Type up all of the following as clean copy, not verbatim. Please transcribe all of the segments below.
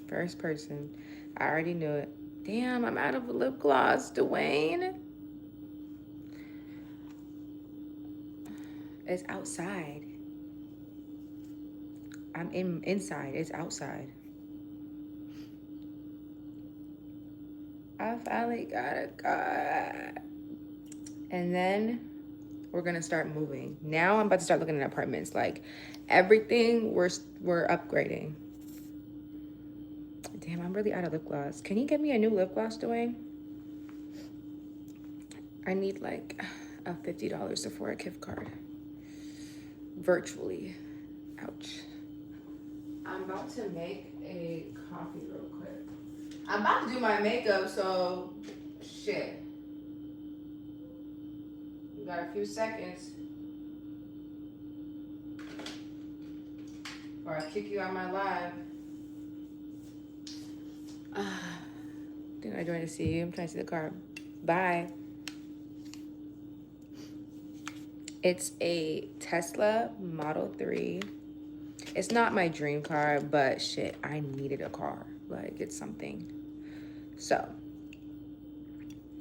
First person. I already knew it. Damn, I'm out of lip gloss, Dwayne. It's outside. I'm inside. It's outside. I finally got a car. And then we're gonna start moving. Now I'm about to start looking at apartments. Like everything we're upgrading. Damn, I'm really out of lip gloss. Can you get me a new lip gloss, Dwayne? I need like a $50 Sephora gift card. Virtually. Ouch. I'm about to make a coffee real quick. I'm about to do my makeup, so shit. You got a few seconds. Or I kick you out my live. Think I joined to see you. I'm trying to see the car. Bye. It's a Tesla Model 3. It's not my dream car, but shit, I needed a car. Like, it's something. So,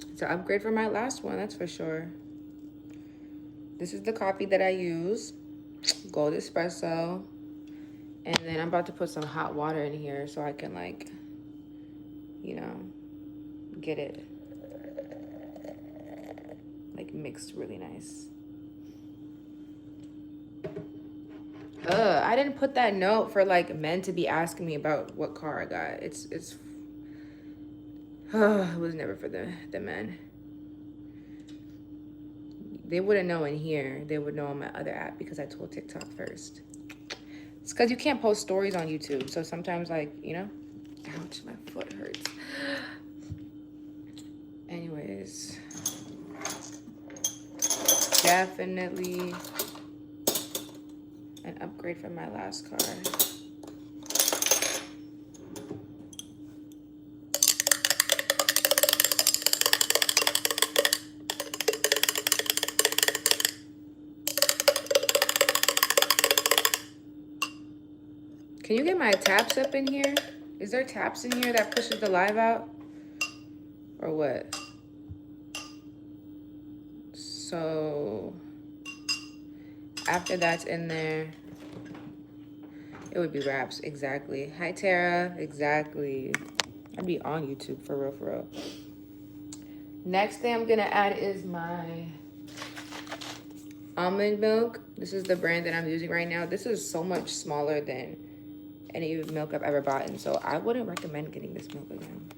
it's an upgrade from my last one, that's for sure. This is the coffee that I use. Gold espresso. And then I'm about to put some hot water in here so I can, like, you know, get it, like, mixed really nice. I didn't put that note for like men to be asking me about what car I got. It was never for the men. They wouldn't know in here. They would know on my other app because I told TikTok first. It's because you can't post stories on YouTube. So sometimes, like, you know, ouch, my foot hurts. Anyways, definitely an upgrade from my last car. Can you get my taps up in here? Is there taps in here that pushes the live out? Or what? So after that's in there, it would be wraps. Exactly. Hi, Tara. Exactly. I'd be on YouTube for real, for real. Next thing I'm gonna add is my almond milk. This is the brand that I'm using right now. This is so much smaller than any milk I've ever bought, and so I wouldn't recommend getting this milk again.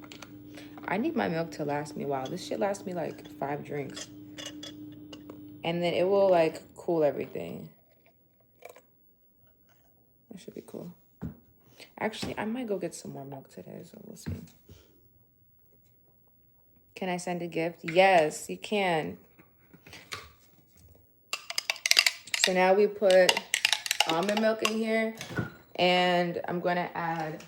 I need my milk to last me a while. This shit lasts me like 5 drinks. And then it will like cool everything. That should be cool. Actually, I might go get some more milk today, so we'll see. Can I send a gift? Yes, you can. So now we put almond milk in here, and I'm gonna add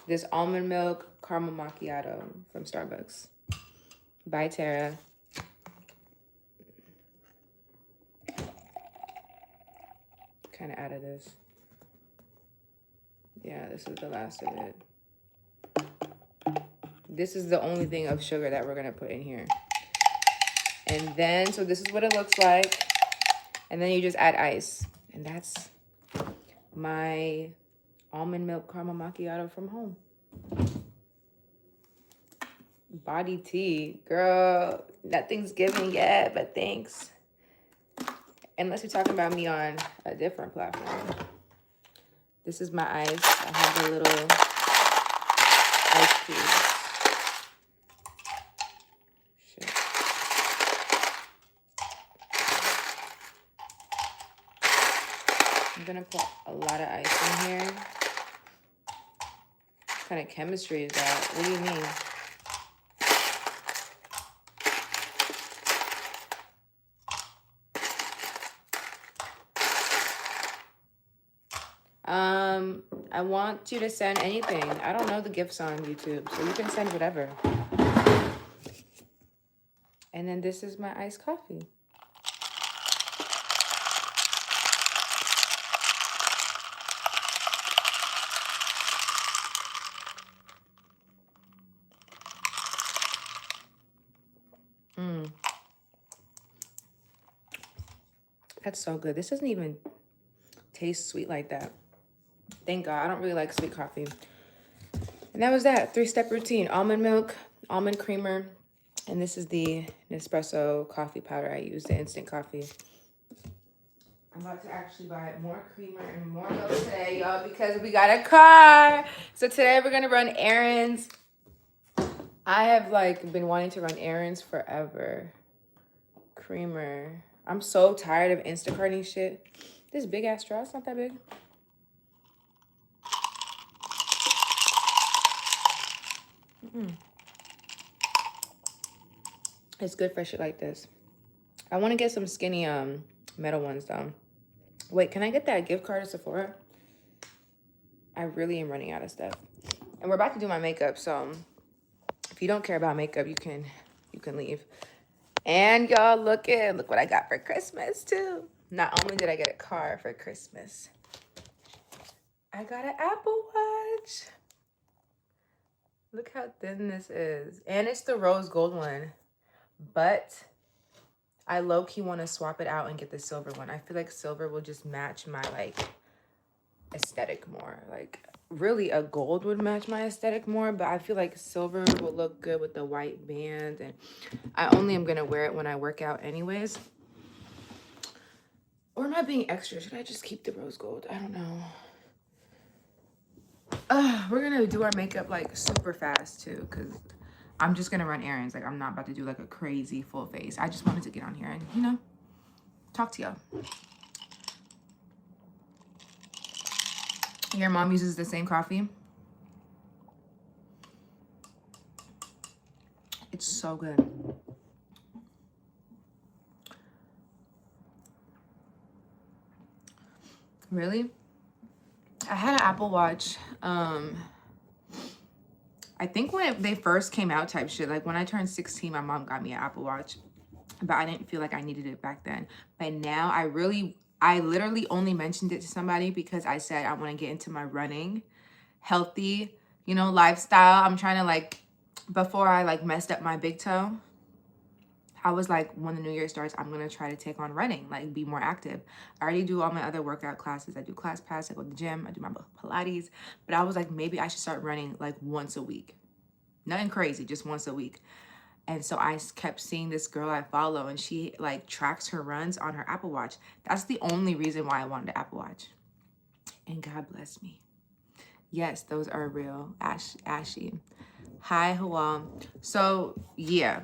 this almond milk caramel macchiato from Starbucks. Bye, Tara. Kind of added this. Yeah, this is the last of it. This is the only thing of sugar that we're gonna put in here. And then, so this is what it looks like. And then you just add ice. And that's my almond milk caramel macchiato from home. Body tea. Girl, nothing's given yet, but thanks. Unless you're talking about me on a different platform. This is my ice. I have the little ice cubes. Shit. I'm gonna put a lot of ice in here. What kind of chemistry is that? What do you mean? I want you to send anything. I don't know the gifts on YouTube, so you can send whatever. And then this is my iced coffee. That's so good. This doesn't even taste sweet like that. Thank God. I don't really like sweet coffee. And that was that 3-step routine: almond milk, almond creamer, and this is the Nespresso coffee powder I use, the instant coffee. I'm about to actually buy more creamer and more milk today, y'all, because we got a car. So today we're gonna run errands. I have like been wanting to run errands forever. Creamer. I'm so tired of Instacarting shit. This big ass straw, it's not that big. It's good for shit like this. I want to get some skinny metal ones though. Wait, can I get that gift card to Sephora? I really am running out of stuff. And we're about to do my makeup, so if you don't care about makeup, you can leave. And y'all, look what I got for Christmas too. Not only did I get a car for Christmas, I got an Apple Watch. Look how thin this is. And it's the rose gold one. But I low-key want to swap it out and get the silver one. I feel like silver will just match my like aesthetic more. Like really a gold would match my aesthetic more, but I feel like silver will look good with the white band, and I only am gonna wear it when I work out anyways. Or am I being extra? Should I just keep the rose gold? I don't know. We're gonna do our makeup like super fast too, because I'm just gonna run errands. Like I'm not about to do like a crazy full face. I just wanted to get on here and, you know, talk to y'all. Your mom uses the same coffee? It's so good. Really? I had an Apple Watch. I think when they first came out type shit, like when I turned 16, my mom got me an Apple Watch, but I didn't feel like I needed it back then. But now I literally only mentioned it to somebody because I said I want to get into my running, healthy, you know, lifestyle. I'm trying to like, before I like messed up my big toe, I was like, when the new year starts, I'm going to try to take on running, like be more active. I already do all my other workout classes. I do ClassPass, I go to the gym, I do my Pilates. But I was like, maybe I should start running like once a week. Nothing crazy, just once a week. And so I kept seeing this girl I follow, and she like tracks her runs on her Apple Watch. That's the only reason why I wanted an Apple Watch. And God bless me. Yes, those are real. Ashy. Hi, Hawal. So yeah,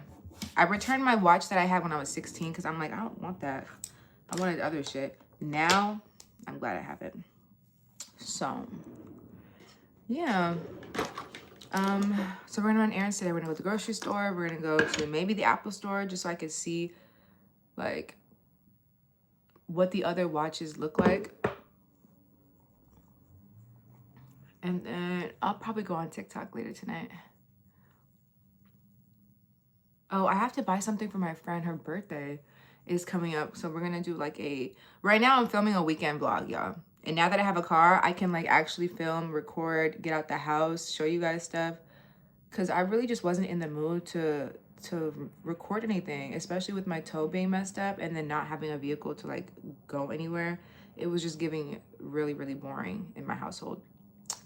I returned my watch that I had when I was 16 because I'm like, I don't want that. I wanted other shit. Now, I'm glad I have it. So, yeah. So we're gonna run errands today. We're gonna go to the grocery store. We're gonna go to maybe the Apple store just so I could see like what the other watches look like. And then I'll probably go on TikTok later tonight. Oh, I have to buy something for my friend. Her birthday is coming up. So we're gonna do like right now I'm filming a weekend vlog, y'all. And now that I have a car, I can like actually film, record, get out the house, show you guys stuff. Cause I really just wasn't in the mood to record anything, especially with my toe being messed up and then not having a vehicle to like go anywhere. It was just giving really, really boring in my household.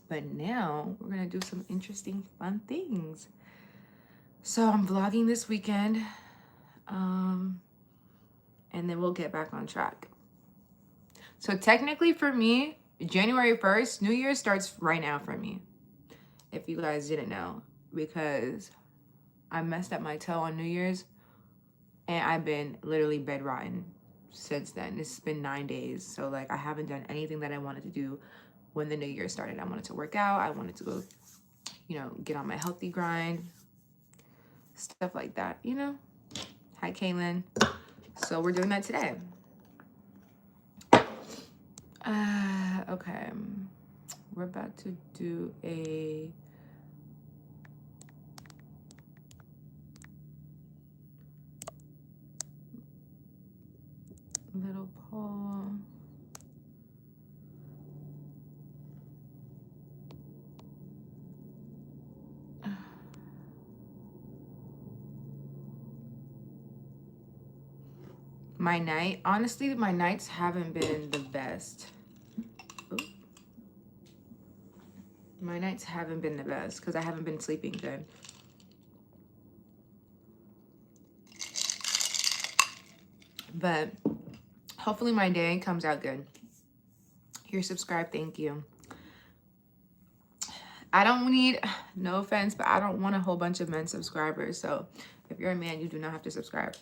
But now we're gonna do some interesting, fun things. So I'm vlogging this weekend, and then we'll get back on track. So technically for me, January 1st, New Year starts right now for me. If you guys didn't know, because I messed up my toe on New Year's and I've been literally bedridden since then. It's been 9 days. So like I haven't done anything that I wanted to do when the new year started. I wanted to work out. I wanted to go, you know, get on my healthy grind, stuff like that, you know? Hi, Kaylin. So we're doing that today. Okay. We're about to do a little poll. My night, honestly, my nights haven't been the best. Ooh. My nights haven't been the best because I haven't been sleeping good. But hopefully my day comes out good. You're subscribed, thank you. I don't need, no offense, but I don't want a whole bunch of men subscribers. So if you're a man, you do not have to subscribe.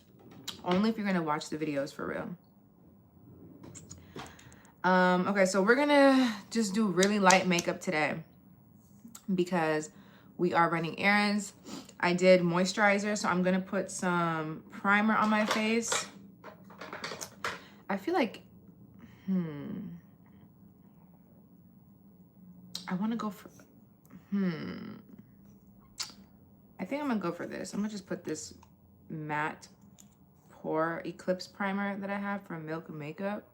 Only if you're gonna watch the videos for real. Okay, so we're gonna just do really light makeup today because we are running errands. I did moisturizer, so I'm gonna put some primer on my face. I feel like, I wanna go for, I think I'm gonna go for this. I'm gonna just put this matte Pore Eclipse primer that I have from Milk Makeup.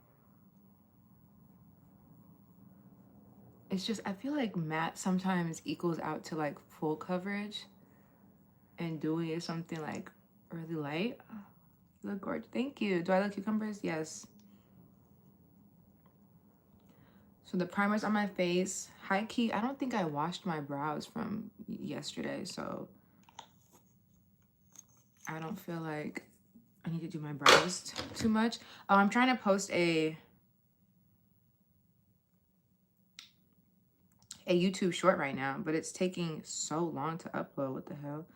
It's just, I feel like matte sometimes equals out to like full coverage, and dewy is something like really light. You look gorgeous. Thank you. Do I look cucumbers? Yes. So the primer's on my face. High key, I don't think I washed my brows from yesterday, so I don't feel like I need to do my brows too much. Oh, I'm trying to post a YouTube short right now, but it's taking so long to upload. What the hell?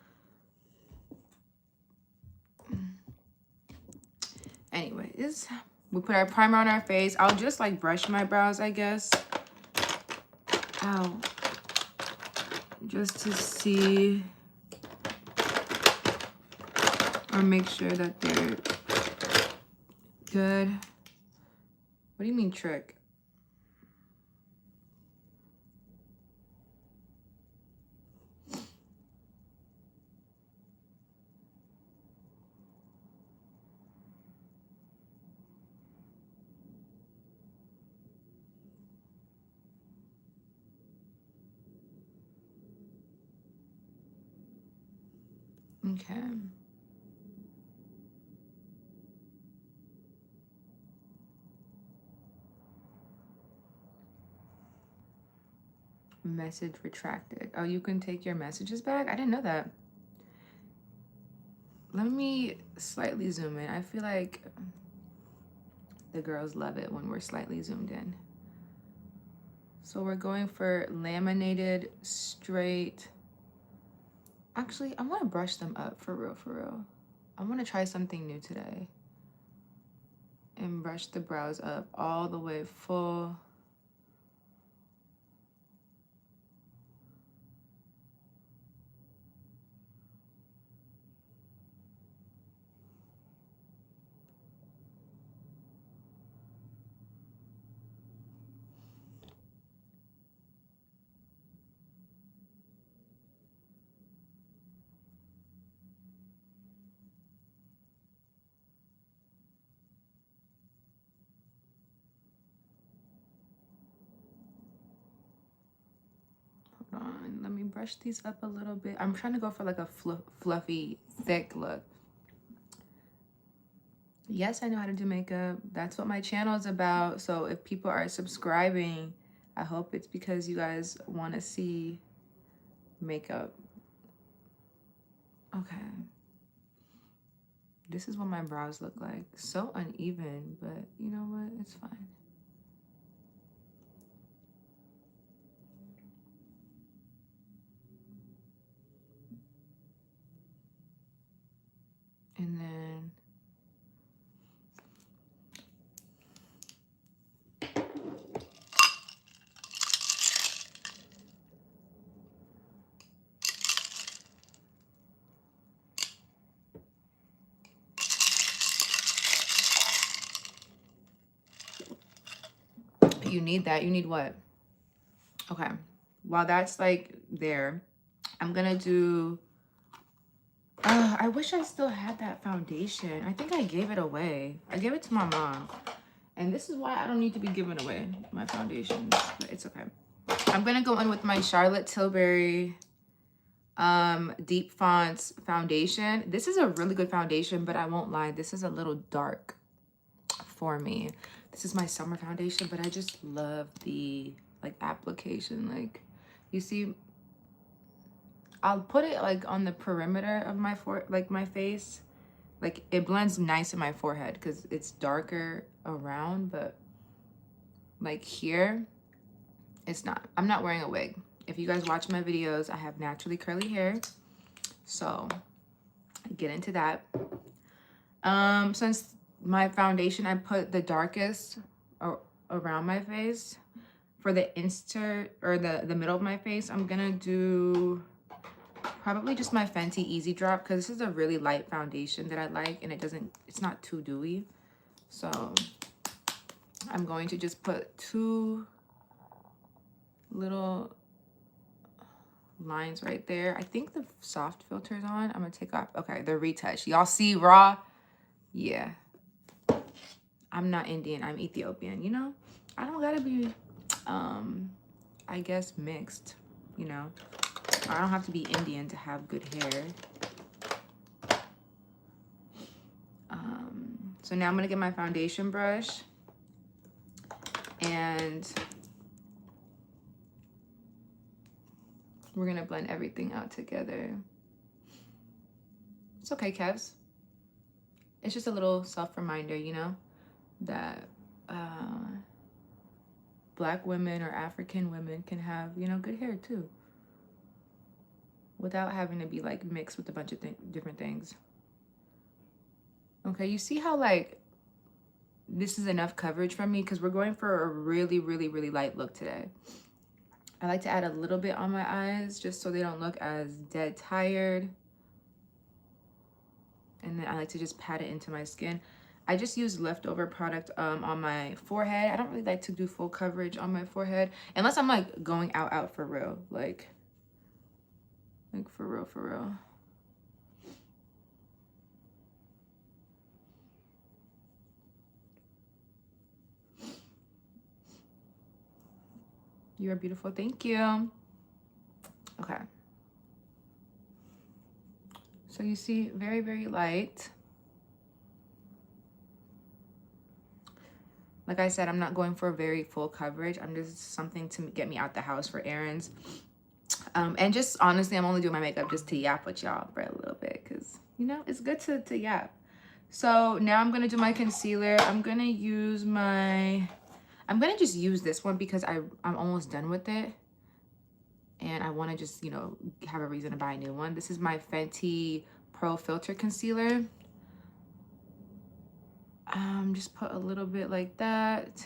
Anyways, we put our primer on our face. I'll just like brush my brows, I guess. Ow. Just to see or make sure that they're good. What do you mean trick? Okay. Message retracted. Oh, you can take your messages back? I didn't know that. Let me slightly zoom in. I feel like the girls love it when we're slightly zoomed in. So we're going for laminated, straight. Actually, I want to brush them up for real, for real. I want to try something new today. And brush the brows up all the way full. Hold on, let me brush these up a little bit. I'm trying to go for like a fluffy, thick look. Yes, I know how to do makeup. That's what my channel is about. So if people are subscribing, I hope it's because you guys want to see makeup. Okay. This is what my brows look like. So uneven, but you know what? It's fine. And then you need that. You need what? Okay. While that's like there, I'm gonna do, I wish I still had that foundation. I think I gave it away. I gave it to my mom. And this is why I don't need to be giving away my foundations, but it's okay. I'm gonna go in with my Charlotte Tilbury Deep Fonts foundation. This is a really good foundation, but I won't lie, this is a little dark. for me. This is my summer foundation, but I just love the like application. Like, you see, I'll put it like on the perimeter of my my face. Like, it blends nice in my forehead because it's darker around, but like here, it's not. I'm not wearing a wig. If you guys watch my videos, I have naturally curly hair. So I get into that. Since my foundation, I put the darkest around my face. For the insert or the middle of my face, I'm gonna do probably just my Fenty Easy Drop because this is a really light foundation that I like, and it's not too dewy. So I'm going to just put 2 little lines right there. I think the soft filter's on. I'm gonna take off. Okay, the retouch. Y'all see raw? Yeah. I'm not Indian, I'm Ethiopian, you know? I don't gotta be, I guess mixed, you know? I don't have to be Indian to have good hair. So now I'm gonna get my foundation brush and we're gonna blend everything out together. It's okay, Kevs. It's just a little self-reminder, you know, that Black women or African women can have, you know, good hair too, without having to be like mixed with a bunch of different things. Okay, you see how like this is enough coverage for me because we're going for a really, really, really light look today. I like to add a little bit on my eyes just so they don't look as dead tired. And then I like to just pat it into my skin. I just use leftover product on my forehead. I don't really like to do full coverage on my forehead unless I'm like going out for real, like for real. You are beautiful. Thank you. Okay. So you see, very, very light. Like I said, I'm not going for very full coverage. I'm just something to get me out the house for errands. And just honestly, I'm only doing my makeup just to yap with y'all for a little bit because, you know, it's good to yap. So now I'm going to do my concealer. I'm going to just use this one because I'm almost done with it. And I want to just, you know, have a reason to buy a new one. This is my Fenty Pro Filter Concealer. Just put a little bit like that.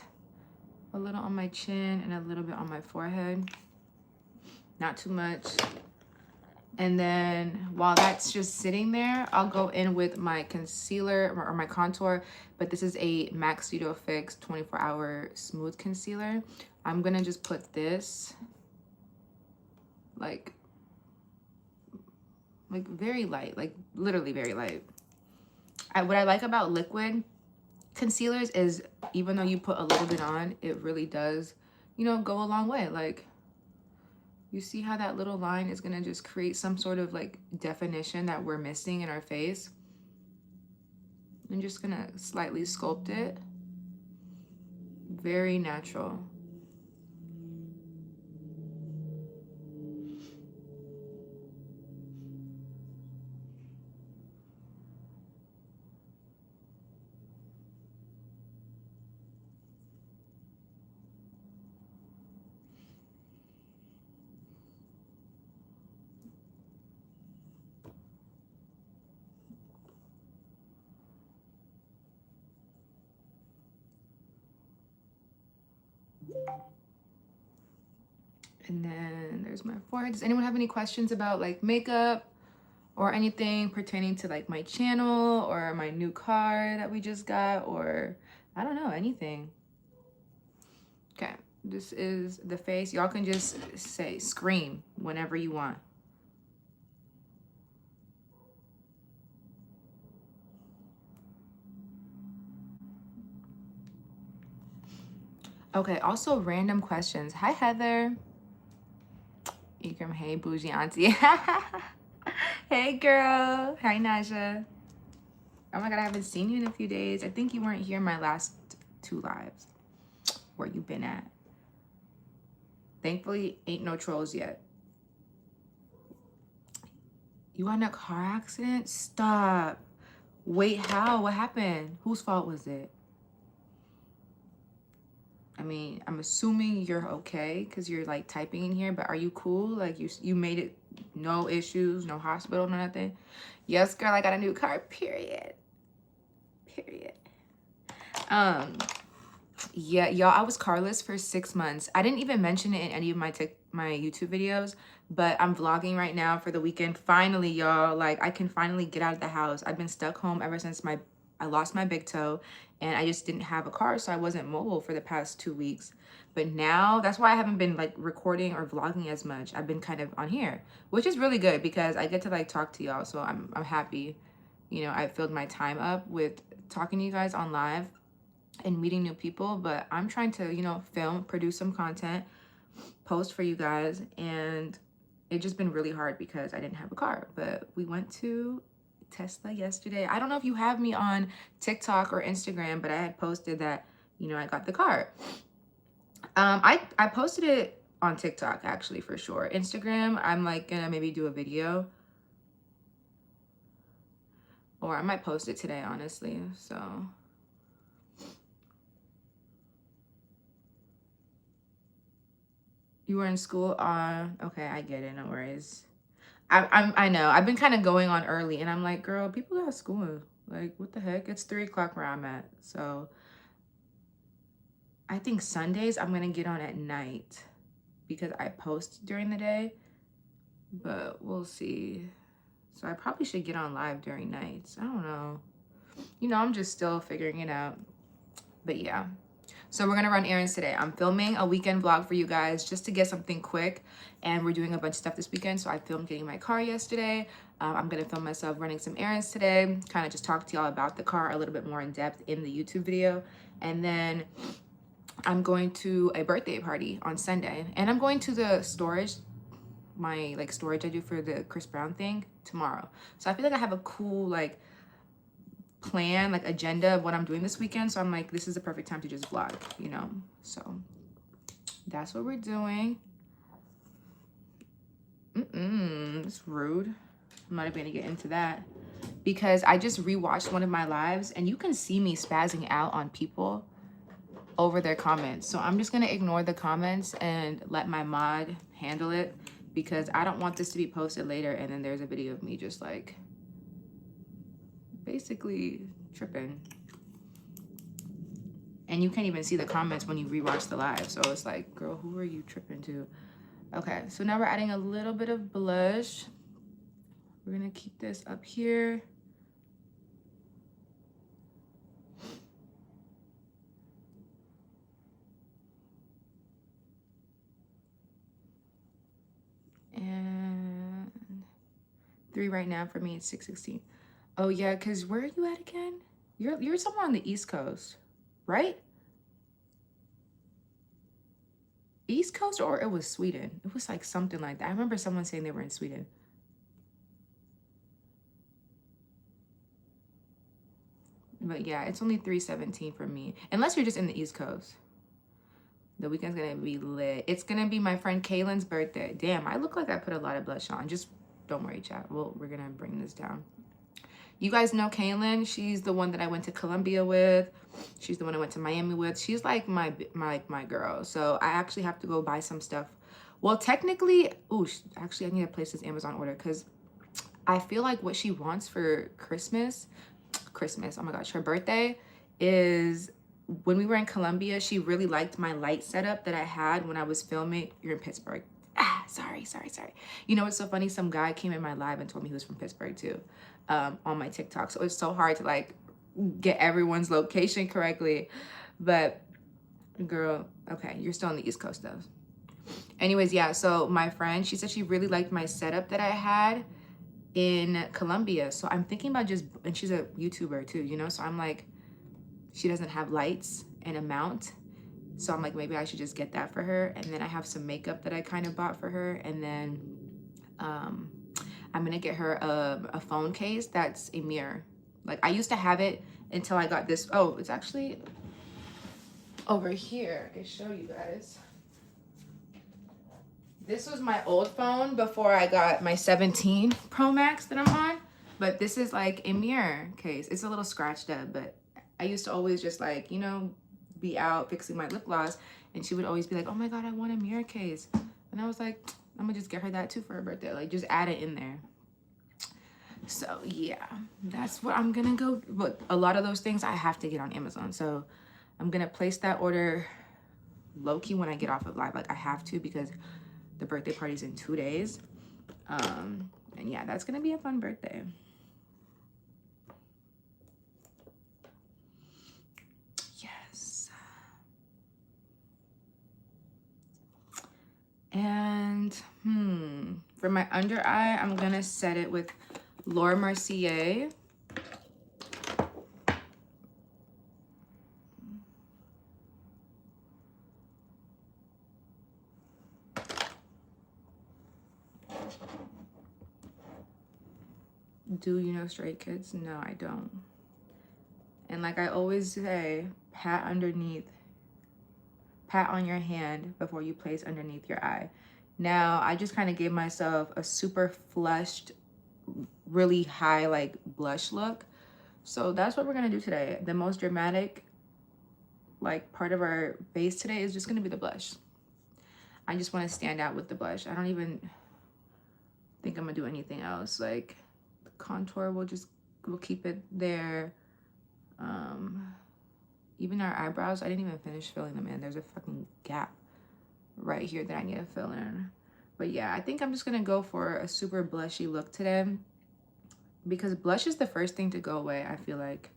A little on my chin and a little bit on my forehead. Not too much. And then while that's just sitting there, I'll go in with my concealer or my contour. But this is a MAC Studio Fix 24-hour smooth concealer. I'm going to just put this like very light, like literally very light. What I like about liquid concealers is even though you put a little bit on, it really does, you know, go a long way. Like, you see how that little line is gonna just create some sort of like definition that we're missing in our face. I'm just gonna slightly sculpt it. Very natural. And then there's my forehead. Does anyone have any questions about like makeup or anything pertaining to like my channel or my new car that we just got, or I don't know, anything? Okay, this is the face. Y'all can just say scream whenever you want. Okay, also random questions. Hi, Heather. Ikram, hey, bougie auntie. Hey, girl. Hi, Naja. Oh my God, I haven't seen you in a few days. I think you weren't here my last 2 lives. Where you been at? Thankfully, ain't no trolls yet. You got in a car accident? Stop. Wait, how? What happened? Whose fault was it? I mean, I'm assuming you're okay because you're like typing in here, but are you cool? Like you made it, no issues, no hospital, no nothing? Yes, girl, I got a new car, period. Period. Yeah, y'all, I was carless for 6 months. I didn't even mention it in any of my YouTube videos, but I'm vlogging right now for the weekend. Finally, y'all, like I can finally get out of the house. I've been stuck home ever since I lost my big toe, and I just didn't have a car, so I wasn't mobile for the past 2 weeks. But now, that's why I haven't been like recording or vlogging as much. I've been kind of on here, which is really good because I get to like talk to y'all, so I'm happy. You know, I filled my time up with talking to you guys on live and meeting new people, but I'm trying to, you know, film, produce some content, post for you guys, and it's just been really hard because I didn't have a car. But we went to Tesla yesterday. I don't know if you have me on TikTok or Instagram, but I had posted that, you know, I got the car. I posted it on TikTok actually for sure. Instagram, I'm like gonna maybe do a video, or I might post it today, honestly. So you were in school? Okay, I get it, no worries. I know. I've been kind of going on early, and I'm like, girl, people got school. Like, what the heck? It's 3 o'clock where I'm at. So I think Sundays I'm gonna get on at night because I post during the day, but we'll see. So I probably should get on live during nights. I don't know. You know, I'm just still figuring it out. But yeah. So we're gonna run errands today. I'm filming a weekend vlog for you guys just to get something quick, and we're doing a bunch of stuff this weekend. So I filmed getting my car yesterday. I'm gonna film myself running some errands today, kind of just talk to y'all about the car a little bit more in depth in the YouTube video. And then I'm going to a birthday party on Sunday, and I'm going to the storage, my like storage I do for the Chris Brown thing tomorrow. So I feel like I have a cool like plan, like agenda of what I'm doing this weekend. So I'm like, this is the perfect time to just vlog, you know? So that's what we're doing. It's rude. I'm not even gonna get into that because I just rewatched one of my lives, and you can see me spazzing out on people over their comments. So I'm just gonna ignore the comments and let my mod handle it, because I don't want this to be posted later and then there's a video of me just like basically tripping, and you can't even see the comments when you rewatch the live. So it's like, girl, who are you tripping to? Okay, so now we're adding a little bit of blush. We're gonna keep this up here. And 3 right now for me. It's 6:16. Oh yeah, because where are you at again? You're somewhere on the East Coast, right? East Coast, or it was Sweden. It was like something like that. I remember someone saying they were in Sweden. But yeah, it's only 3:17 for me. Unless you're just in the East Coast. The weekend's gonna be lit. It's gonna be my friend Kaylin's birthday. Damn, I look like I put a lot of blush on. Just don't worry, chat. We're gonna bring this down. You guys know Kaylin. She's the one that I went to Columbia with. She's the one I went to Miami with. She's like my girl. So I actually have to go buy some stuff. Well, technically, actually I need to place this Amazon order because I feel like what she wants for Christmas, oh my gosh, her birthday is, when we were in Columbia, she really liked my light setup that I had when I was filming. You're in Pittsburgh. Sorry. You know what's so funny? Some guy came in my live and told me he was from Pittsburgh too, on my TikTok. So it's so hard to like get everyone's location correctly. But girl, okay, you're still on the East Coast though. Anyways, yeah, so my friend, she said she really liked my setup that I had in Columbia. So I'm thinking about just, and she's a YouTuber too, you know? So I'm like, she doesn't have lights and a mount. So I'm like, maybe I should just get that for her. And then I have some makeup that I kind of bought for her. And then I'm gonna get her a phone case that's a mirror. Like I used to have it until I got this. Oh, it's actually, over here, I can show you guys. This was my old phone before I got my 17 Pro Max that I'm on. But this is like a mirror case. It's a little scratched up, but I used to always just like, you know, be out fixing my lip gloss. And she would always be like, oh my God, I want a mirror case. And I was like, I'm gonna just get her that too for her birthday. Like, just add it in there. So yeah, that's what I'm gonna go. But a lot of those things I have to get on Amazon. So I'm gonna place that order low-key when I get off of live. Like, I have to, because the birthday party's in 2 days. And yeah, that's gonna be a fun birthday. Yes. And for my under eye, I'm gonna set it with Laura Mercier. Do you know Stray Kids? No, I don't. And like I always say, pat on your hand before you place underneath your eye. Now, I just kind of gave myself a super flushed, really high like blush look. So that's what we're gonna do today. The most dramatic like part of our base today is just gonna be the blush. I just want to stand out with the blush. I don't even think I'm gonna do anything else. Like the contour, we'll keep it there. Even our eyebrows, I didn't even finish filling them in. There's a fucking gap right here that I need to fill in. But yeah, I think I'm just gonna go for a super blushy look today, because blush is the first thing to go away, I feel like.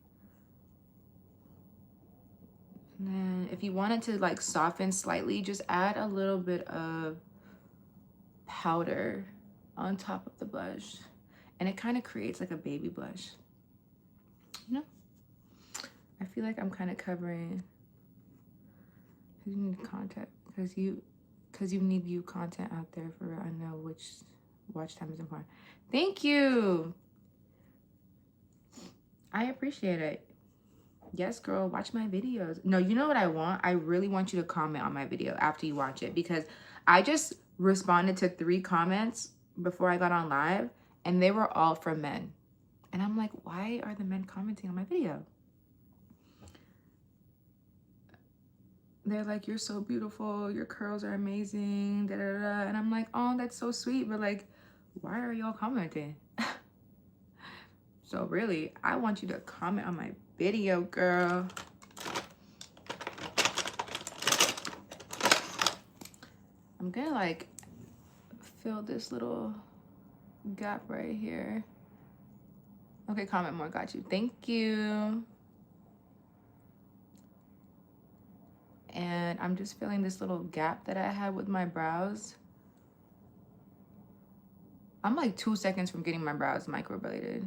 And then if you wanted to like soften slightly, just add a little bit of powder on top of the blush, and it kind of creates like a baby blush, you know. I feel like I'm kind of covering, because you need content, because you need you content out there for real. I know which watch time is important. Thank you. I appreciate it. Yes, girl, watch my videos. No, you know what I want? I really want you to comment on my video after you watch it, because I just responded to 3 comments before I got on live, and they were all from men. And I'm like, why are the men commenting on my video? They're like, you're so beautiful, your curls are amazing, da da da. And I'm like, oh, that's so sweet, but like, why are y'all commenting? So really, I want you to comment on my video, girl. I'm gonna like fill this little gap right here. Okay, comment more, got you. Thank you. And I'm just filling this little gap that I had with my brows. I'm like 2 seconds from getting my brows microbladed.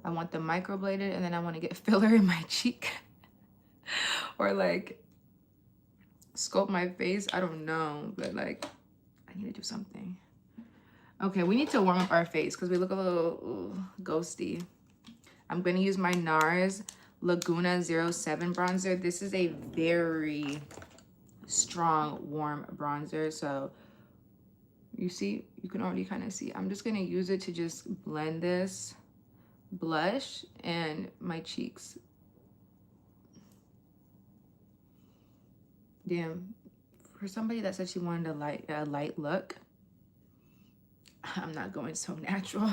I want them microbladed, and then I want to get filler in my cheek. Or like sculpt my face. I don't know, but like I need to do something. Okay, we need to warm up our face because we look a little ghosty. I'm going to use my NARS Laguna 07 bronzer. This is a very strong, warm bronzer. So you see, you can already kind of see. I'm just going to use it to just blend this blush and my cheeks. Damn, for somebody that said she wanted a light look, I'm not going so natural.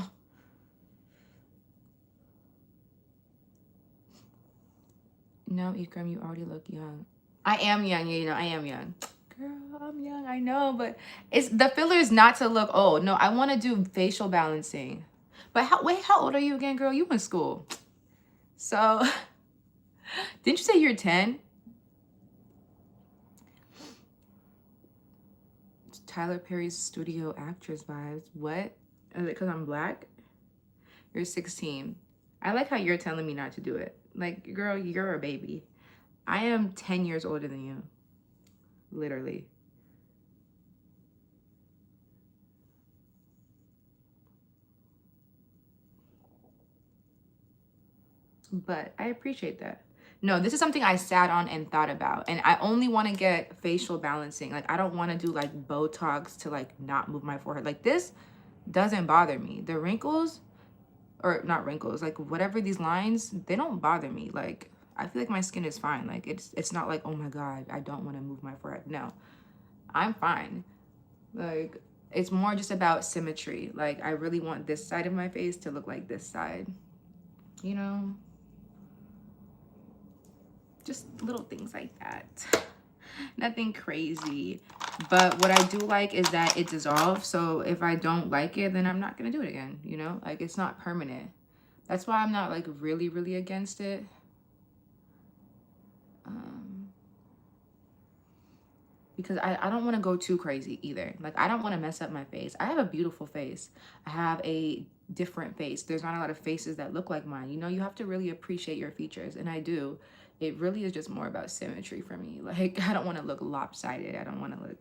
No, Ikram, you already look young. I am young, you know, I am young. Girl, I'm young, I know, but it's the filler is not to look old. No, I want to do facial balancing. But how old are you again, girl? You in school. So, didn't you say you're 10? Tyler Perry's studio actress vibes. What? Is it because I'm black? You're 16. I like how you're telling me not to do it. Like, girl, you're a baby. I am 10 years older than you. Literally. But I appreciate that. No, this is something I sat on and thought about. And I only want to get facial balancing. Like, I don't want to do like Botox to like not move my forehead. Like, this doesn't bother me. The wrinkles, or not wrinkles, like whatever these lines, they don't bother me. Like, I feel like my skin is fine. Like, it's not like, oh my God, I don't want to move my forehead. No, I'm fine. Like, it's more just about symmetry. Like, I really want this side of my face to look like this side, you know? Just little things like that. Nothing crazy. But what I do like is that it dissolves. So if I don't like it, then I'm not going to do it again, you know? Like, it's not permanent. That's why I'm not like really, really against it. Because I don't want to go too crazy either. Like, I don't want to mess up my face. I have a beautiful face. I have a different face. There's not a lot of faces that look like mine. You know, you have to really appreciate your features. And I do. It really is just more about symmetry for me. Like, I don't want to look lopsided. I don't want to look...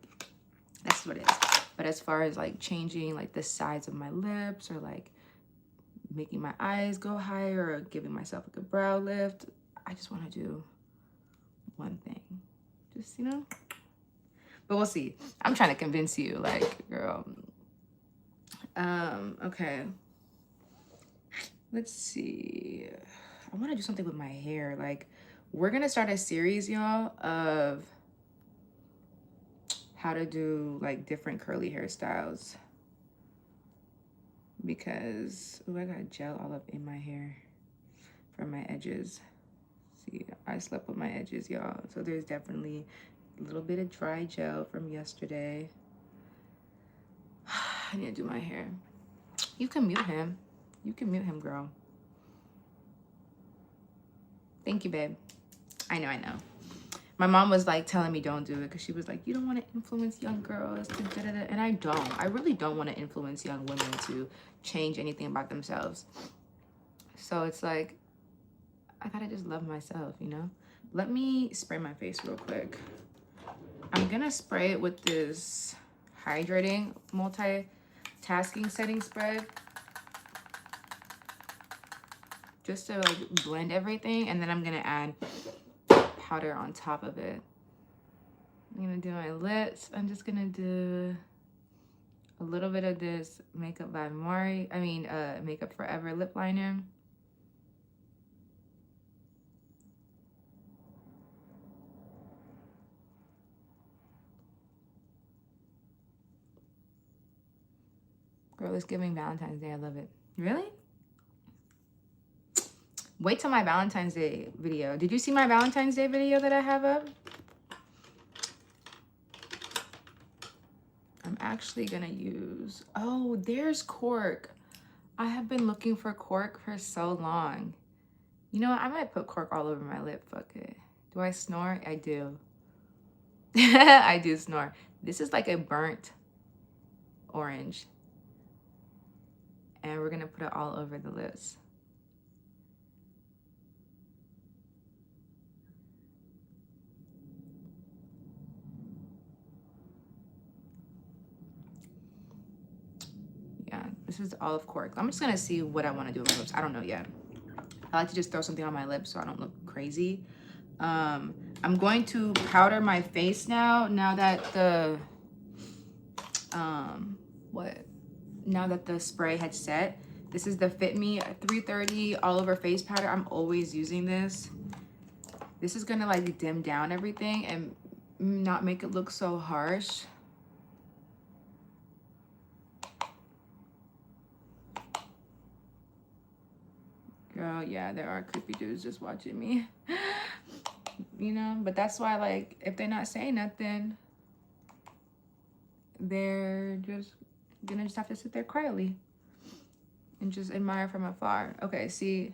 That's what it is. But as far as like changing like the sides of my lips or like making my eyes go higher or giving myself like a brow lift, I just want to do one thing. Just, you know... But we'll see. I'm trying to convince you, like, girl. Okay. Let's see. I want to do something with my hair. Like, we're going to start a series, y'all, of how to do, like, different curly hairstyles. Because, oh, I got gel all up in my hair from my edges. See, I slept with my edges, y'all. So there's definitely... a little bit of dry gel from yesterday. I need to do my hair. You can mute him. You can mute him, girl. Thank you, babe. I know. My mom was like telling me don't do it because she was like, you don't want to influence young girls. And I don't. I really don't want to influence young women to change anything about themselves. So it's like, I gotta just love myself, you know? Let me spray my face real quick. I'm gonna spray it with this hydrating multitasking setting spray just to like blend everything, and then I'm gonna add powder on top of it. I'm gonna do my lips. I'm just gonna do a little bit of this Makeup by Makeup Forever lip liner. Girl, it's giving Valentine's Day. I love it. Really? Wait till my Valentine's Day video. Did you see my Valentine's Day video that I have up? I'm actually gonna use... Oh, there's cork. I have been looking for cork for so long. You know what? I might put cork all over my lip. Fuck it. Do I snore? I do. I do snore. This is like a burnt orange. And we're gonna put it all over the lips. Yeah, this is olive cork. I'm just gonna see what I wanna do with my lips. I don't know yet. I like to just throw something on my lips so I don't look crazy. I'm going to powder my face now that the now that the spray had set. This is the Fit Me 330 all over face powder. I'm always using this. This is gonna like dim down everything and not make it look so harsh. Girl, yeah, there are creepy dudes just watching me. You know, but that's why, like, if they're not saying nothing, they're just gonna have to sit there quietly and just admire from afar. Okay, see,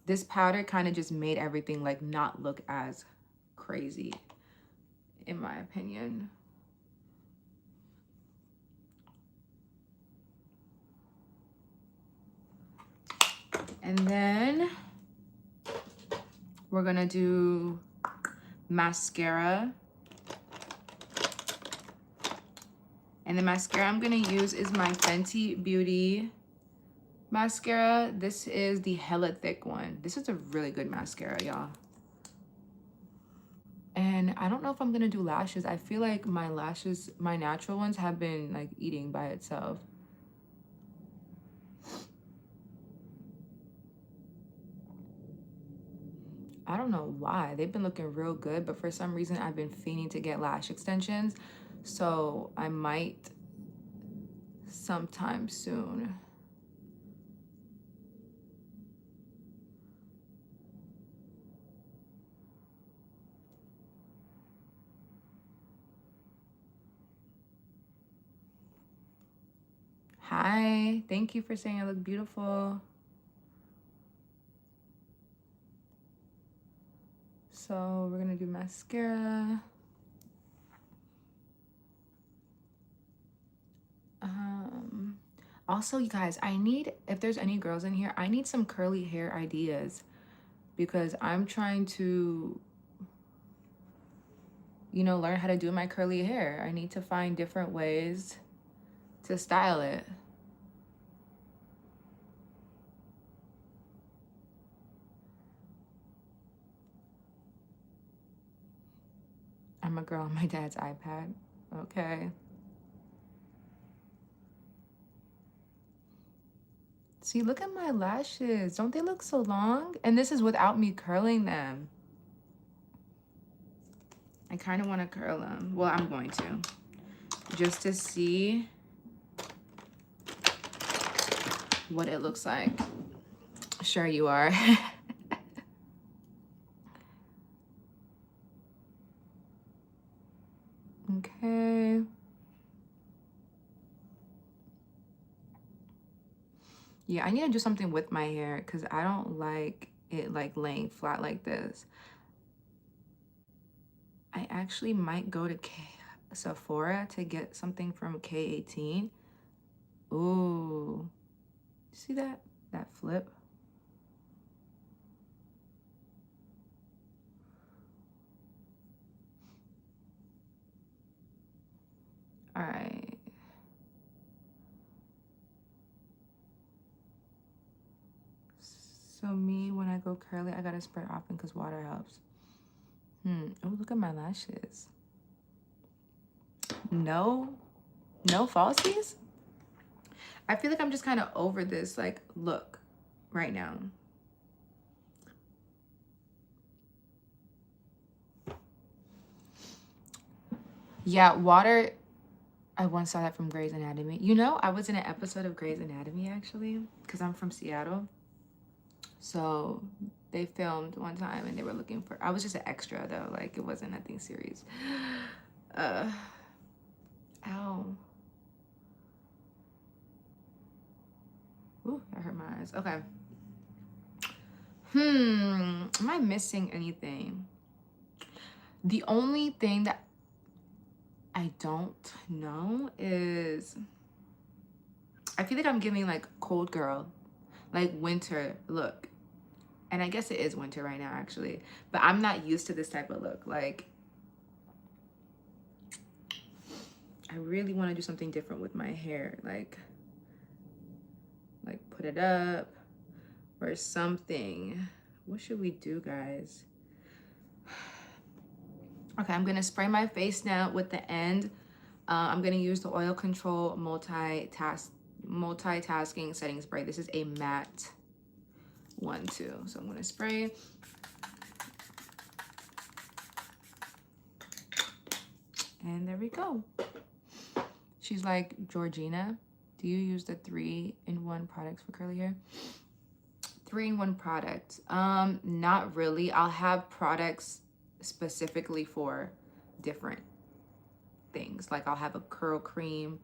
this powder kind of just made everything like not look as crazy, in my opinion. And then we're gonna do mascara. And the mascara I'm gonna use is my Fenty Beauty mascara. This is the Hella Thick one. This is a really good mascara, y'all. And I don't know if I'm gonna do lashes. I feel like my lashes, my natural ones, have been like eating by itself. I don't know why. They've been looking real good, but for some reason I've been fiending to get lash extensions. So I might sometime soon. Hi, thank you for saying I look beautiful. So we're gonna do mascara. Also, you guys, I need, if there's any girls in here, I need some curly hair ideas because I'm trying to, you know, learn how to do my curly hair. I need to find different ways to style it. I'm a girl on my dad's iPad. Okay. See, look at my lashes. Don't they look so long? And this is without me curling them. I kind of want to curl them. Well, I'm going to. Just to see what it looks like. Sure you are. Okay. Yeah, I need to do something with my hair because I don't like it like laying flat like this. I actually might go to Sephora to get something from K18. Ooh. See that? That flip? All right. So me, when I go curly, I gotta spread often because water helps. Oh, look at my lashes. No falsies? I feel like I'm just kind of over this like look right now. Yeah, water. I once saw that from Grey's Anatomy. You know, I was in an episode of Grey's Anatomy actually because I'm from Seattle. So they filmed one time and they were looking for, I was just an extra though, like it wasn't nothing serious. Ow. Ooh, that hurt my eyes. Okay. Am I missing anything? The only thing that I don't know is, I feel like I'm giving like cold girl, like winter look. And I guess it is winter right now actually, but I'm not used to this type of look. Like, I really want to do something different with my hair. Like put it up or something. What should we do, guys? Okay, I'm gonna spray my face now with the end. I'm gonna use the Oil Control multitasking setting spray. This is a matte one too. So I'm gonna spray. And there we go. She's like, Georgina, do you use the 3-in-1 products for curly hair? 3-in-1 product? Not really. I'll have products specifically for different things. Like I'll have a curl cream,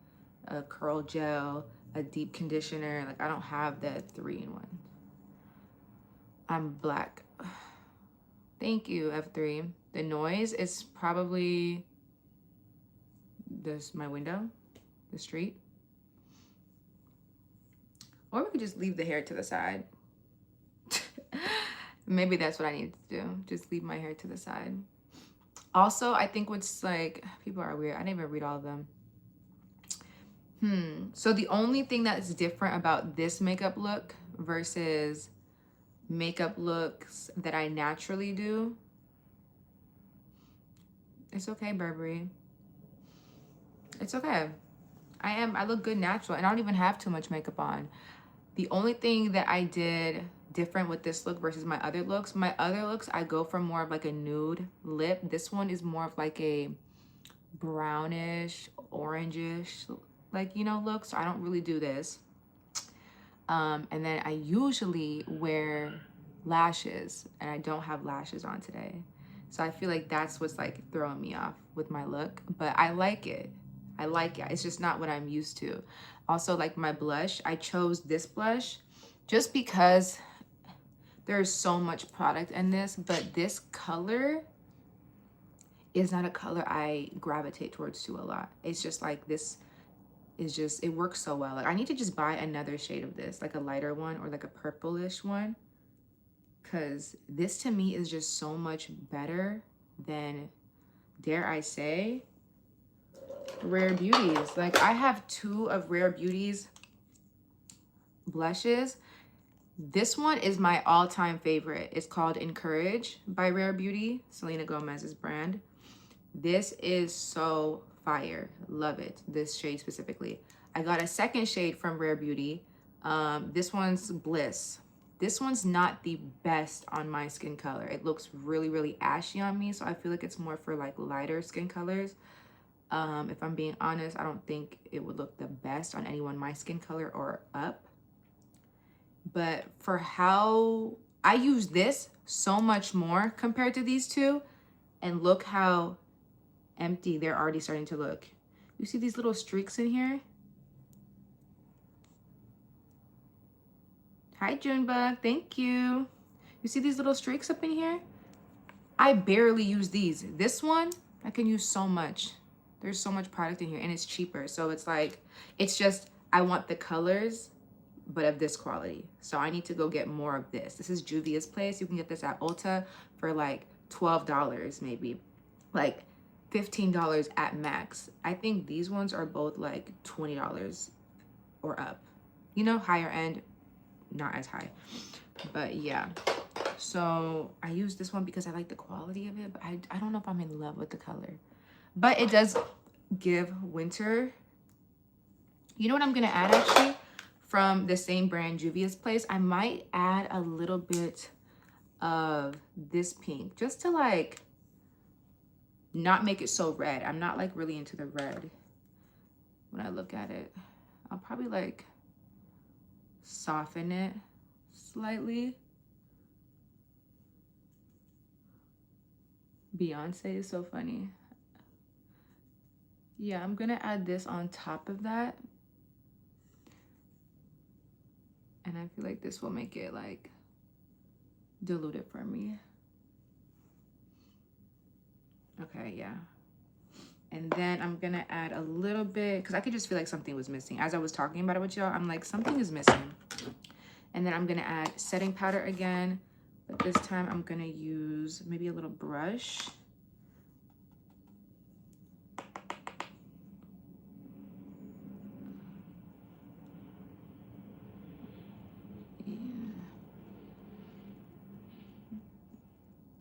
a curl gel, a deep conditioner. Like I don't have the 3-in-1. I'm black. Thank you, F3. The noise is probably my window, the street. Or we could just leave the hair to the side. Maybe that's what I need to do. Just leave my hair to the side. Also, I think what's like, people are weird. I didn't even read all of them. So the only thing that's different about this makeup look versus makeup looks that I naturally do It's okay, Burberry. It's okay. I look good natural, and I don't even have too much makeup on. The only thing that I did different with this look versus my other looks, I go for more of like a nude lip. This one is more of like a brownish, orangish, like, you know, look. So I don't really do this. And then I usually wear lashes, and I don't have lashes on today. So I feel like that's what's like throwing me off with my look, but I like it. I like it. It's just not what I'm used to. Also, like my blush, I chose this blush just because there's so much product in this, but this color is not a color I gravitate towards too a lot. It's just like this is just, it works so well. Like I need to just buy another shade of this, like a lighter one or like a purplish one, because this to me is just so much better than, dare I say, Rare Beauties. Like I have 2 of Rare Beauties blushes. This one is my all-time favorite. It's called Encourage by Rare Beauty, Selena Gomez's brand. This is so fire. Love it. This shade specifically. I got a second shade from Rare Beauty. This one's Bliss. This one's not the best on my skin color. It looks really, really ashy on me, so I feel like it's more for like lighter skin colors. If I'm being honest, I don't think it would look the best on anyone my skin color or up. But for how I use this so much more compared to these two, and look how empty they're already starting to look. You see these little streaks in here? Hi, Junebug. Thank you. You see these little streaks up in here? I barely use these. This one, I can use so much. There's so much product in here, and it's cheaper. So it's like, it's just, I want the colors, but of this quality. So I need to go get more of this. This is Juvia's Place. You can get this at Ulta for like $12 maybe. Like $15 at max. I think these ones are both like $20 or up. You know, higher end, not as high. But yeah. So I use this one because I like the quality of it, but I don't know if I'm in love with the color. But it does give winter. You know what I'm gonna add actually? From the same brand, Juvia's Place, I might add a little bit of this pink just to like not make it so red. I'm not like really into the red when I look at it. I'll probably like soften it slightly. Beyonce is so funny. Yeah, I'm gonna add this on top of that. And I feel like this will make it like dilute it for me. Okay, yeah. And then I'm gonna add a little bit, because I could just feel like something was missing. As I was talking about it with y'all, I'm like, something is missing. And then I'm gonna add setting powder again, but this time I'm gonna use maybe a little brush.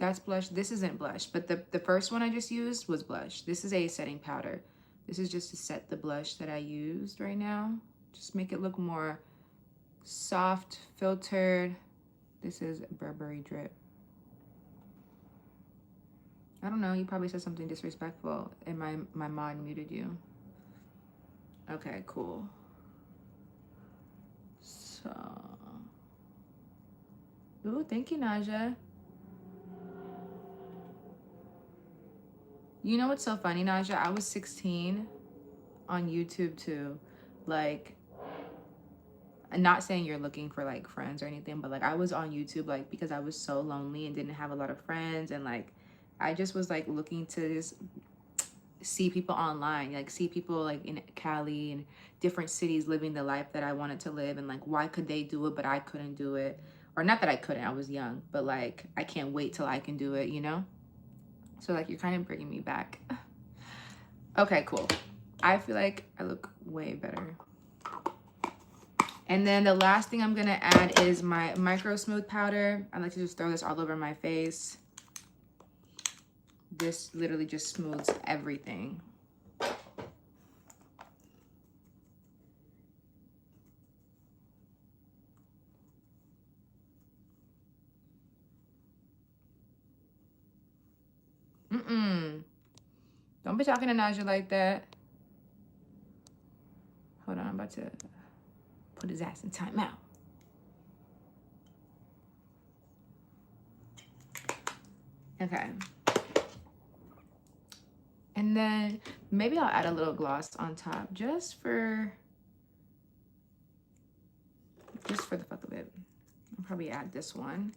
That's blush. This isn't blush, but the first one I just used was blush. This is a setting powder. This is just to set the blush that I used right now. Just make it look more soft, filtered. This is Burberry Drip. I don't know, you probably said something disrespectful and my mod muted you. Okay, cool. So, ooh, thank you, Naja. You know what's so funny, Naja? I was 16 on YouTube too. Like, I'm not saying you're looking for like friends or anything, but like I was on YouTube like because I was so lonely and didn't have a lot of friends, and like I just was like looking to just see people online, like see people like in Cali and different cities living the life that I wanted to live, and like why could they do it but I couldn't do it? Or not that I couldn't, I was young, but like I can't wait till I can do it, you know? So like you're kind of bringing me back. Okay, cool. I feel like I look way better. And then the last thing I'm gonna add is my Micro Smooth powder. I like to just throw this all over my face. this literally just smooths everything. Don't be talking to Naja like that. Hold on, I'm about to put his ass in timeout. Okay. And then maybe I'll add a little gloss on top just for the fuck of it. I'll probably add this one.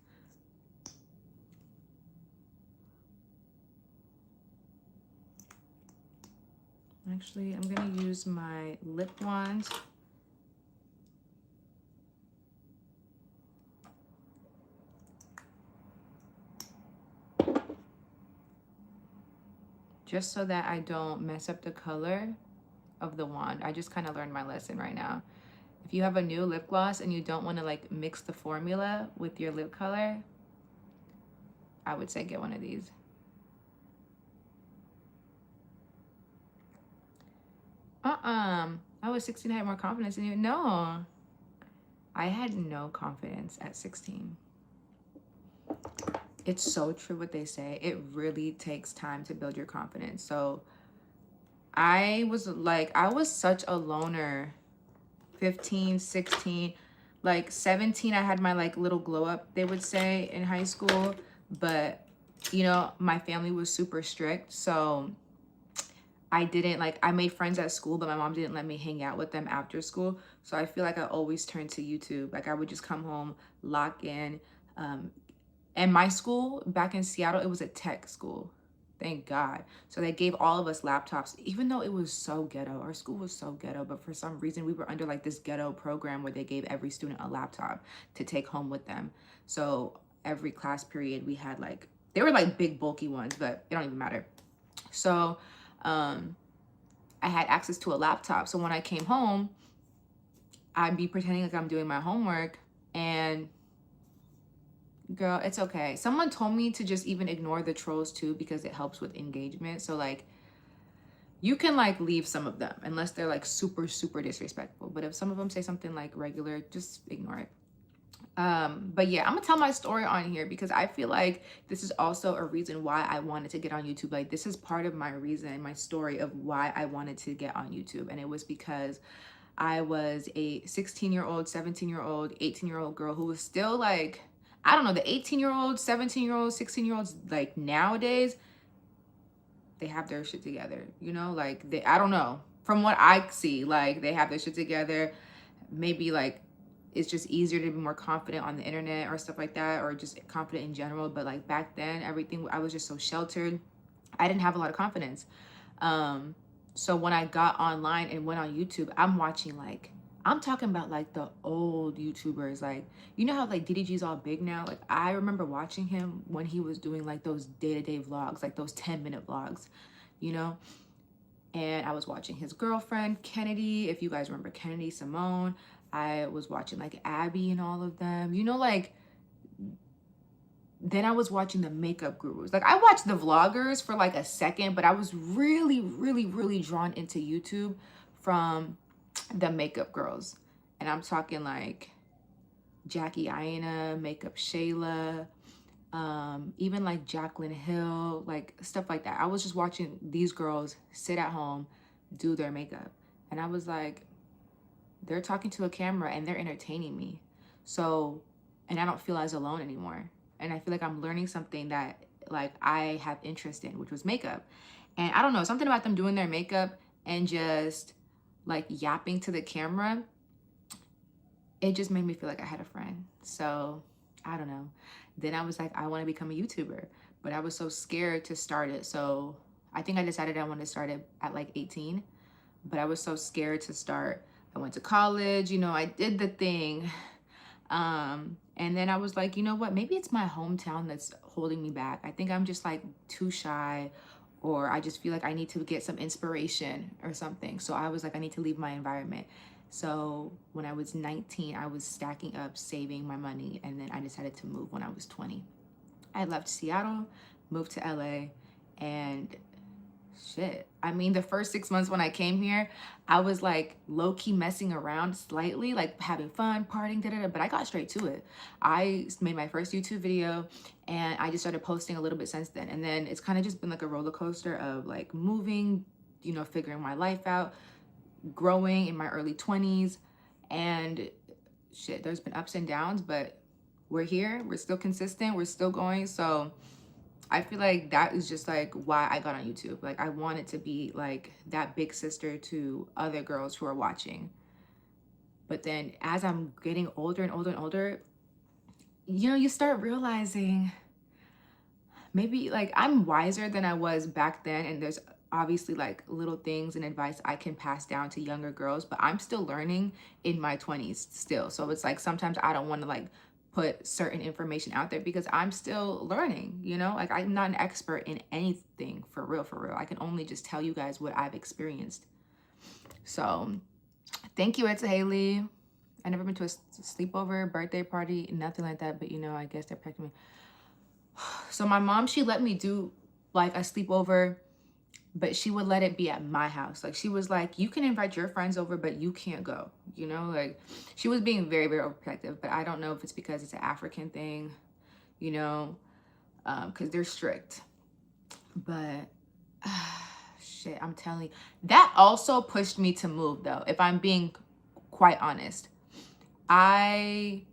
Actually, I'm gonna use my lip wand. Just so that I don't mess up the color of the wand. I just kind of learned my lesson right now. If you have a new lip gloss and you don't want to like mix the formula with your lip color, I would say get one of these. I was 16, I had more confidence in you. No, I had no confidence at 16. It's so true what they say. It really takes time to build your confidence. So I was such a loner. 15, 16, like 17, I had my like little glow up, they would say, in high school. But, you know, my family was super strict. So I didn't like, I made friends at school, but my mom didn't let me hang out with them after school. So I feel like I always turned to YouTube. Like I would just come home, lock in. And my school back in Seattle, it was a tech school. Thank God. So they gave all of us laptops, even though it was so ghetto. Our school was so ghetto, but for some reason we were under like this ghetto program where they gave every student a laptop to take home with them. So every class period we had like, they were like big bulky ones, but it don't even matter. So I had access to a laptop. So when I came home, I'd be pretending like I'm doing my homework, and girl, it's okay. Someone told me to just even ignore the trolls too, because it helps with engagement. So like you can like leave some of them unless they're like super, super disrespectful. But if some of them say something like regular, just ignore it. But yeah, I'm gonna tell my story on here because I feel like this is also a reason why I wanted to get on YouTube. Like this is part of my reason, my story of why I wanted to get on YouTube. And it was because I was a 16-year-old, 17-year-old, 18-year-old girl who was still like, I don't know, the 18-year-old, 17-year-old, 16-year-olds like nowadays, they have their shit together, you know, like they, I don't know, from what I see, like they have their shit together. Maybe like it's just easier to be more confident on the internet or stuff like that, or just confident in general. But like back then, everything, I was just so sheltered. I didn't have a lot of confidence. So when I got online and went on YouTube, I'm watching like, I'm talking about like the old YouTubers. Like, you know how like DDG's all big now? Like I remember watching him when he was doing like those day-to-day vlogs, like those 10-minute vlogs, you know? And I was watching his girlfriend, Kennedy. If you guys remember Kennedy, Simone. I was watching like Abby and all of them, you know, like, then I was watching the makeup gurus. Like I watched the vloggers for like a second, but I was really, really, really drawn into YouTube from the makeup girls. And I'm talking like Jackie Aina, Makeup Shayla, even like Jaclyn Hill, like stuff like that. I was just watching these girls sit at home, do their makeup. And I was like, they're talking to a camera and they're entertaining me. So, and I don't feel as alone anymore. And I feel like I'm learning something that like I have interest in, which was makeup. And I don't know, something about them doing their makeup and just like yapping to the camera, it just made me feel like I had a friend. So I don't know. Then I was like, I want to become a YouTuber, but I was so scared to start it. So I think I decided I wanted to start it at like 18, but I was so scared to start. I went to college, you know, I did the thing. And then I was like, you know what, maybe it's my hometown that's holding me back. I think I'm just like too shy, or I just feel like I need to get some inspiration or something. So I was like, I need to leave my environment. So when I was 19, I was stacking up, saving my money, and then I decided to move when I was 20. I left Seattle, moved to LA, And shit, I mean, the first 6 months when I came here, I was like low-key messing around slightly, like having fun, partying, but I got straight to it. I made my first YouTube video and I just started posting a little bit since then. And then it's kind of just been like a roller coaster of like moving, you know, figuring my life out, growing in my early 20s, and shit, there's been ups and downs, but we're here, we're still consistent, we're still going. So I feel like that is just like why I got on YouTube. Like I wanted to be like that big sister to other girls who are watching. But then as I'm getting older and older and older, you know, you start realizing maybe like I'm wiser than I was back then, and there's obviously like little things and advice I can pass down to younger girls, but I'm still learning in my 20s still. So it's like sometimes I don't want to like put certain information out there because I'm still learning, you know? Like I'm not an expert in anything for real, for real. I can only just tell you guys what I've experienced. So thank you, It's Haley. I never been to a sleepover, birthday party, nothing like that, but you know, I guess they're pecking me. So my mom, she let me do like a sleepover, but she would let it be at my house. Like she was like, you can invite your friends over, but you can't go, you know? Like she was being very, very overprotective, but I don't know if it's because it's an African thing, you know, because they're strict. But shit, I'm telling you, that also pushed me to move though, if I'm being quite honest. I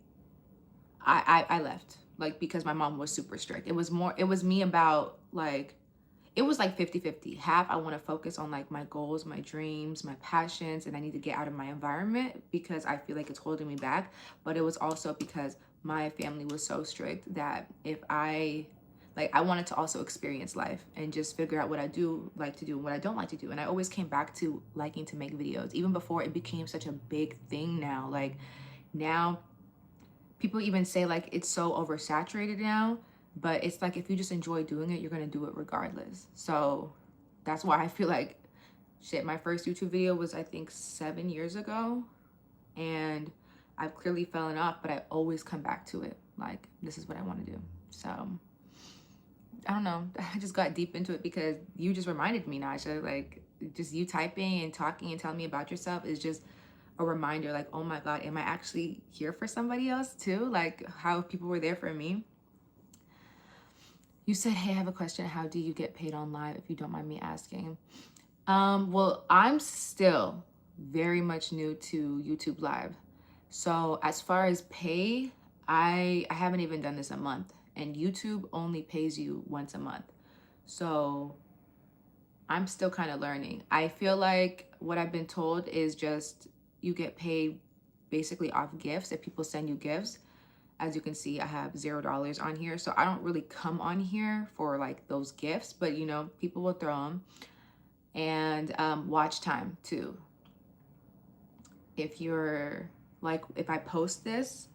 left, like, because my mom was super strict. It was me about like, it was like 50-50. Half I want to focus on like my goals, my dreams, my passions, and I need to get out of my environment because I feel like it's holding me back. But it was also because my family was so strict that if I wanted to also experience life and just figure out what I do like to do and what I don't like to do. And I always came back to liking to make videos, even before it became such a big thing now. Like now people even say like it's so oversaturated now, but it's like if you just enjoy doing it, you're gonna do it regardless. So that's why I feel like shit, my first YouTube video was I think 7 years ago, and I've clearly fallen off, but I always come back to it. Like this is what I want to do. So I don't know, I just got deep into it because you just reminded me, Naja, like just you typing and talking and telling me about yourself is just a reminder, like, oh my God, am I actually here for somebody else too? Like how people were there for me. You said, hey, I have a question. How do you get paid on live, if you don't mind me asking? Well, I'm still very much new to YouTube Live. So as far as pay, I haven't even done this a month, and YouTube only pays you once a month. So I'm still kind of learning. I feel like what I've been told is just you get paid basically off gifts. If people send you gifts, as you can see, I have $0 on here. So I don't really come on here for like those gifts, but you know, people will throw them. And watch time too. If you're like, if I post this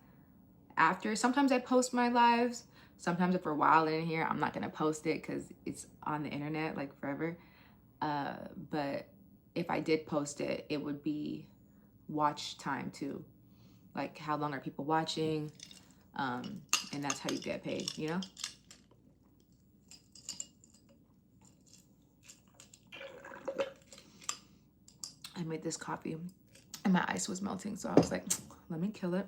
after, sometimes I post my lives. Sometimes if we're wild in here, I'm not gonna post it because it's on the internet like forever. But if I did post it, it would be watch time too. Like how long are people watching? And that's how you get paid, you know? I made this coffee and my ice was melting, so I was like, let me kill it.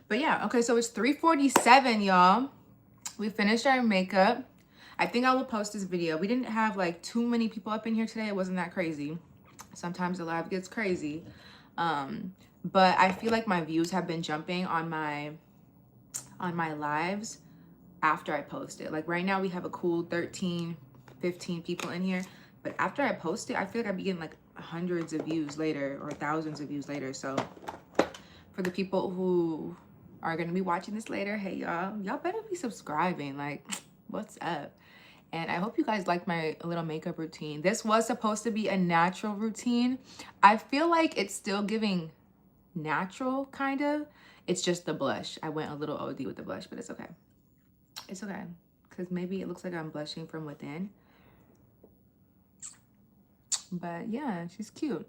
But yeah, okay, so it's 3:47, y'all. We finished our makeup. I think I will post this video. We didn't have like too many people up in here today. It wasn't that crazy. Sometimes the live gets crazy. But I feel like my views have been jumping on my lives after I post it. Like right now we have a cool 13, 15 people in here. But after I post it, I feel like I'd be getting like hundreds of views later or thousands of views later. So for the people who are going to be watching this later, hey y'all better be subscribing. Like what's up? And I hope you guys like my little makeup routine. This was supposed to be a natural routine. I feel like it's still giving natural, kind of. It's just the blush. I went a little OD with the blush, but it's okay. It's okay, because maybe it looks like I'm blushing from within. But yeah, she's cute.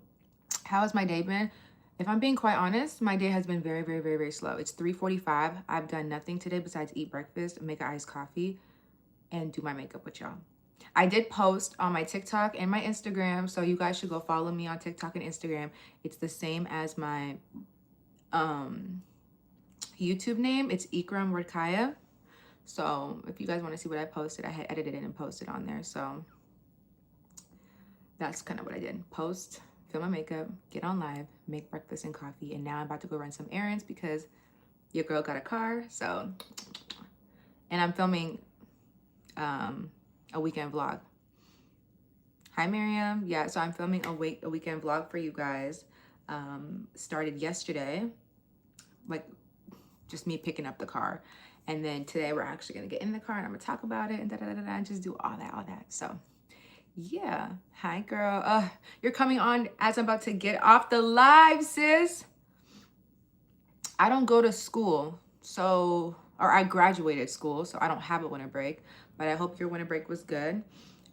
How has my day been? If I'm being quite honest, my day has been very, very, very, very slow. It's 3:45. I've done nothing today besides eat breakfast, make an iced coffee, and do my makeup with y'all. I did post on my TikTok and my Instagram, so you guys should go follow me on TikTok and Instagram. It's the same as my YouTube name. It's Ikram Rakaya. So if you guys want to see what I posted, I had edited it and posted on there. So that's kind of what I did. Post, film my makeup, get on live, make breakfast and coffee. And now I'm about to go run some errands because your girl got a car. So, and I'm filming a weekend vlog. Hi, Miriam. Yeah, so I'm filming a weekend vlog for you guys. Started yesterday, like just me picking up the car. And then today we're actually gonna get in the car and I'm gonna talk about it and and just do all that. So yeah, hi girl. You're coming on as I'm about to get off the live, sis. I don't go to school, or I graduated school, so I don't have a winter break, but I hope your winter break was good.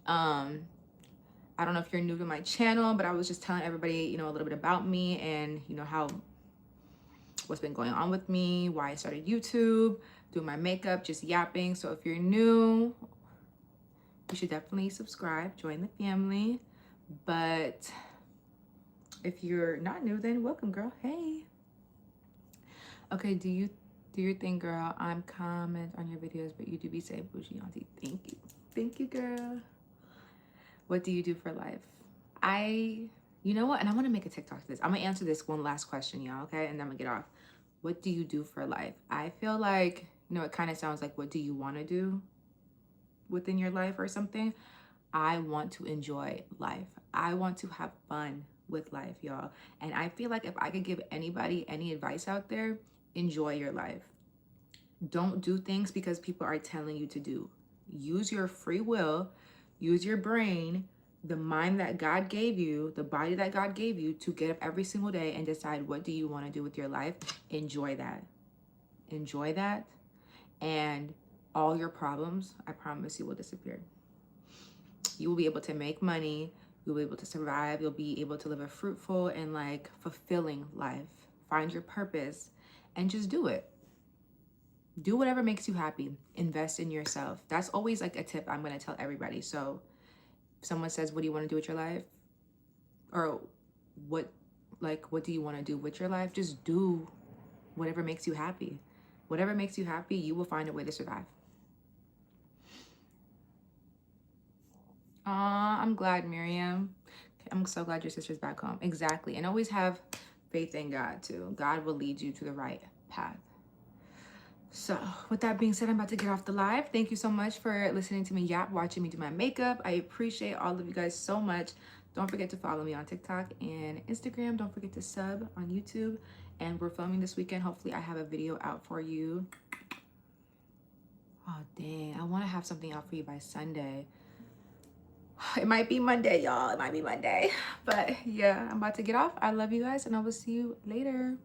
I don't know if you're new to my channel, but I was just telling everybody, a little bit about me and, what's been going on with me, why I started YouTube, doing my makeup, just yapping. So if you're new, you should definitely subscribe, join the family. But if you're not new, then welcome, girl. Hey. Okay, do your thing, girl. I'm comment on your videos, but you do be safe, bougie auntie. Thank you. Thank you, girl. What do you do for life? You know what? And I want to make a TikTok to this. I'm going to answer this one last question, y'all, okay? And then I'm going to get off. What do you do for life? I feel like, it kind of sounds like, what do you want to do within your life or something? I want to enjoy life. I want to have fun with life, y'all. And I feel like if I could give anybody any advice out there, enjoy your life. Don't do things because people are telling you to do. Use your free will, use your brain, the mind that God gave you, the body that God gave you to get up every single day and decide what do you want to do with your life. Enjoy that. Enjoy that. And all your problems, I promise you, will disappear. You will be able to make money. You'll be able to survive. You'll be able to live a fruitful and fulfilling life. Find your purpose and just do it. Do whatever makes you happy. Invest in yourself. That's always a tip I'm going to tell everybody. So if someone says, what do you want to do with your life? Or what do you want to do with your life? Just do whatever makes you happy. Whatever makes you happy, you will find a way to survive. I'm glad, Miriam. I'm so glad your sister's back home. Exactly. And always have faith in God too. God will lead you to the right path. So with that being said, I'm about to get off the live. Thank you so much for listening to me yap, watching me do my makeup. I appreciate all of you guys so much. Don't forget to follow me on TikTok and Instagram. Don't forget to sub on YouTube. And we're filming this weekend. Hopefully I have a video out for you. Oh, dang. I want to have something out for you by Sunday. It might be Monday, y'all. It might be Monday. But yeah, I'm about to get off. I love you guys and I will see you later.